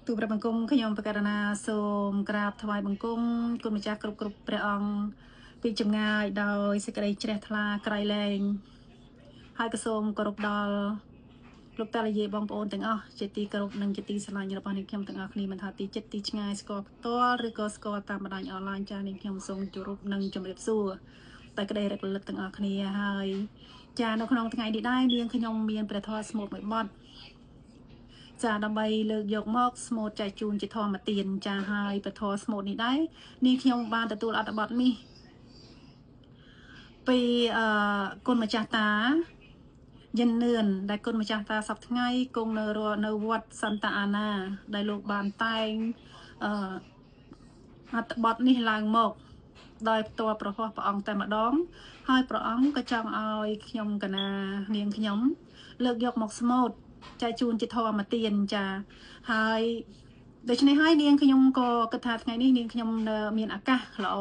ទូព្រះបង្គំខ្ញុំបករណាសូមក្រាបថ្វាយបង្គំគុណម្ចាស់គ្រប់ព្រះអង្គពីចម្ងាយដោយសេចក្តីជ្រះថ្លាក្រៃលែងហើយក៏សូមគោរពដល់លោកតាលយាយបងប្អូនទាំងអស់ជាទីគោរពនិងជាទីស្រឡាញ់របស់អ្នកខ្ញុំទាំងអស់គ្នាមិនថាទីចិត្តទីឆ្ងាយស្គាល់ផ្ទាល់ឬក៏ស្គាល់តាមបណ្ដាញអនឡាញចាស់នេះខ្ញុំសូមគោរពនិងជម្រាបសួរតែក្តីរលឹកទាំងអស់គ្នាហើយចានៅក្នុងថ្ងៃនេះដែរនាងខ្ញុំមានព្រះធម៌ស្មូតមួយបទចាដើម្បីលើកយកមកស្មូតចែកជូនជាធម្មទានចាហើយពធស្មូតនេះដែរនាងខ្ញុំបានទទួលអត្ថបទនេះពីគុណម្ចាស់តាយិននឿនដែលគុណម្ចាស់តាសប្តាហ៍ថ្ងៃគង់នៅវត្តសន្តាអាណាដែលលោកបានតែងអត្ថបទនេះឡើងមកដោយផ្ទាល់ប្រហោះព្រះអង្គតែម្ដងហើយព្រះអង្គក៏ចង់ឲ្យខ្ញុំកណានាងខ្ញុំលើកយកមកស្មូតចែកជូនជាធម៌ទានចាហើយដូច្នេះហើយនាងខ្ញុំក៏គិតថាថ្ងៃនេះនាងខ្ញុំមានឱកាសល្អ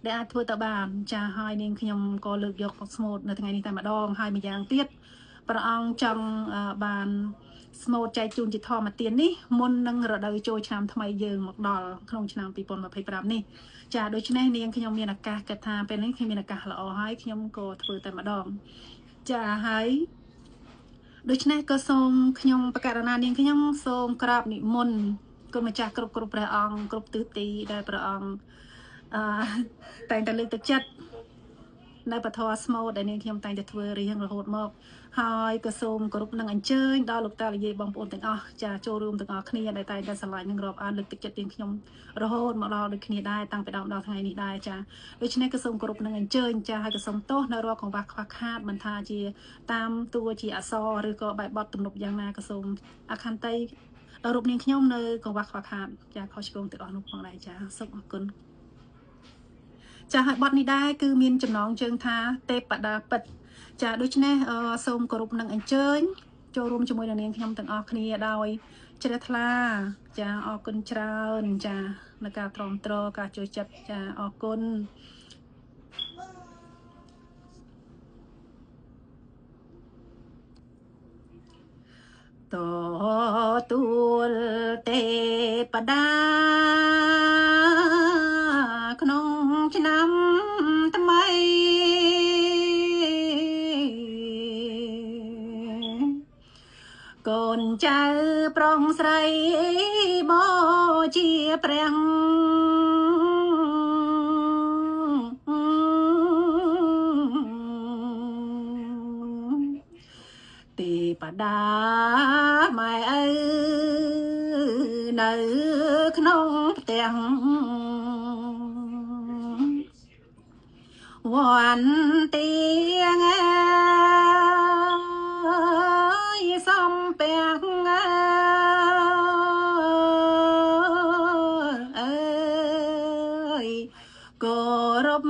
ដែលអាចធ្វើទៅបានចាហើយនាងខ្ញុំក៏លើកយកមកស្មូតនៅថ្ងៃនេះតែម្ដងហើយម្យ៉ាងទៀតព្រះអង្គចង់បានស្មូតចែកជូនជាធម៌ទាននេះមុននឹងរដូវចូលឆ្នាំថ្មីយើងមកដល់ក្នុងឆ្នាំ2025នេះចាដូច្នេះនាងខ្ញុំមានឱកាសគិតថាពេលនេះខ្ញុំមានឱកាសល្អហើយខ្ញុំក៏ធ្វើតែម្ដងចាហើយដូច្នេះក៏សូមខ្ញុំបកករណានាងខ្ញុំសូមក្រាបនិមន្តគុណម្ចាស់គ្រប់ព្រះអង្គគ្រប់ទិសទីដែលព្រះអង្គតែងតែលើកទឹកចិត្តនៅពធស្មូតដែលនាងខ្ញុំតែងតែធ្វើរៀងរហូតមកហើយក៏សូមគោរពនិងអញ្ជើញដល់លោកតាលយាយបងប្អូនទាំងអស់ចាចូលរួមទាំងអស់គ្នាដែលតែងតែស្រឡាញ់និងរាប់អានលើកទឹកចិត្តនាងខ្ញុំរហូតមកដល់ដូចគ្នាដែរតាំងពីដើមដល់ថ្ងៃនេះដែរចាដូច្នេះក៏សូមគោរពនិងអញ្ជើញចាហើយក៏សូមទោសនៅរាល់កង្វះខ្វះខាតមិនថាជាតាមតួជាអក្សរឬក៏បែបបទទំនុកយ៉ាងណាក៏សូមអខន្តីដល់រូបនាងខ្ញុំនៅកង្វះខ្វះខាតចាខុសឆ្គងទាំងអស់នោះផងដែរចាសូមអរគុណចាហើយបទនេះដែរគឺមានចំណងជើងថាទេពតាពិតចាដូច្នេះសូមគោរពនិងអញ្ជើញចូលរួមជាមួយនឹងនាងខ្ញុំទាំងអស់គ្នាដោយជ្រះថ្លាចាអរគុណច្រើនចានៅការទ្រាំទ្រការចូលចិត្តចាអរគុណតទួលទេពតាក្នុងឆ្នាំថ្មីកូនចៅប្រុងស្រីបូជាព្រះទេពតាម៉ែឪនៅក្នុងផ្ទះវ័នទៀងសំពះអើយគោរព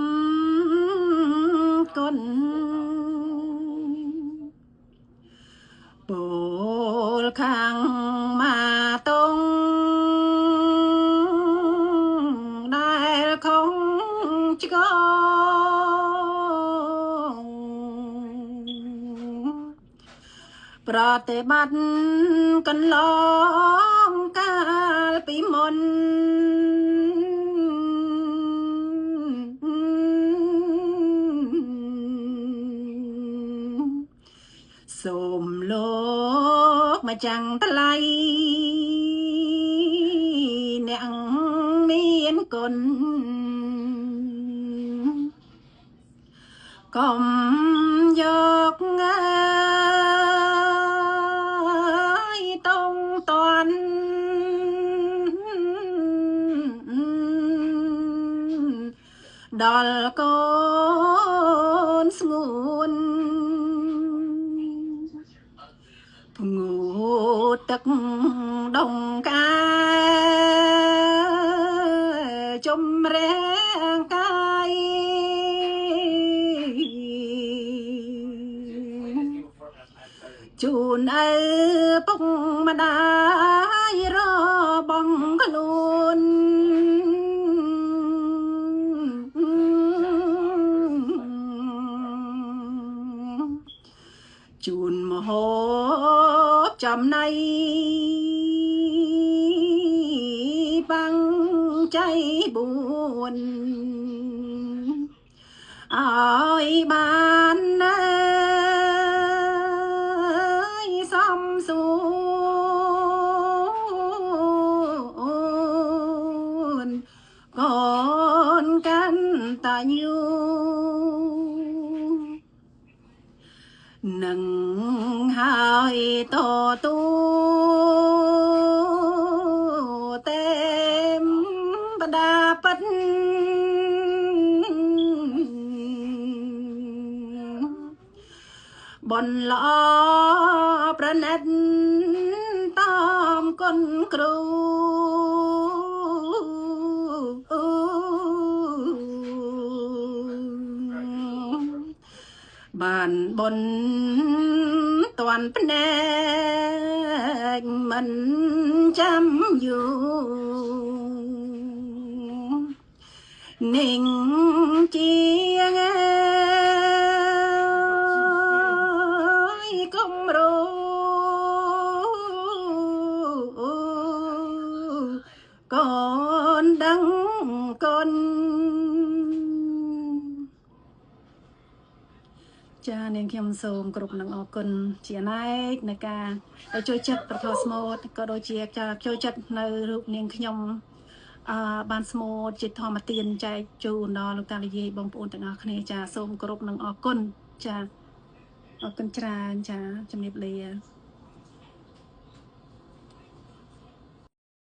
គុណពលខាងមាតុងដែលខំឆ្កប្រតិបត្តិកន្លងកាលពីមុនសូមលោកម្ចាំងថ្លៃអ្នកមានគុណកុំយកតុងតន់ដល់កូនស្ងួនភ្ងូទឹកដងកាជំរះកាយជូនឪពុកម្ដាយរបងខ្លួនជូនមហោបចំណៃ ใจบุญឲ្យបានណាយសំសួនកូនកាន់តាញូនឹងហើយតទូទេមបដាពិតបនល្អប្រណិតតាមគុណគ្រូបានបនតាន់ភ្នែកមិនចាំយូរនិងជាងគំរូកូនដឹងគុណចានាងខ្ញុំសូមគ្រប់នឹងអរគុណជាណែកในការចូលចិត្តប្រធស្មូតក៏ដូចជាចូលចិត្តនៅរូបនាងខ្ញុំបានស្មូតជាធម្មទានចែកជូនដល់លោកតានិយាយបងប្អូនទាំងអស់គ្នាចាសូមគោរពនឹងអរគុណចាអរគុណច្រើនចាជំរាបលា